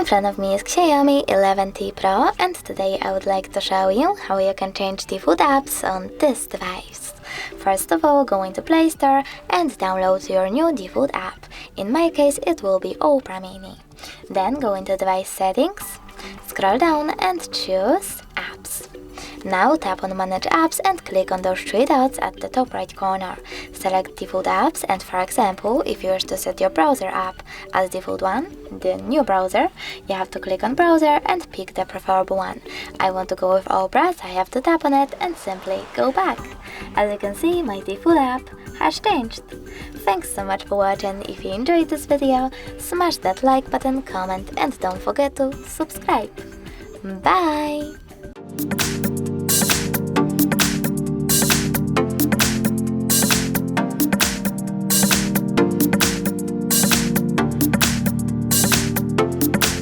In front of me is XIAOMI 11T Pro, and today I would like to show you how you can change default apps on this device. First of all, go into Play Store and download your new default app. In my case, it will be Opera Mini. Then go into Device Settings, scroll down and choose Apps. Now tap on Manage Apps and click on those three dots at the top right corner. Select default apps, and for example, if you wish to set your browser app as default one, the new browser, you have to click on Browser and pick the preferable one. I want to go with Opera, so I have to tap on it and simply go back. As you can see, my default app has changed. Thanks so much for watching. If you enjoyed this video, smash that like button, comment, and don't forget to subscribe. Bye!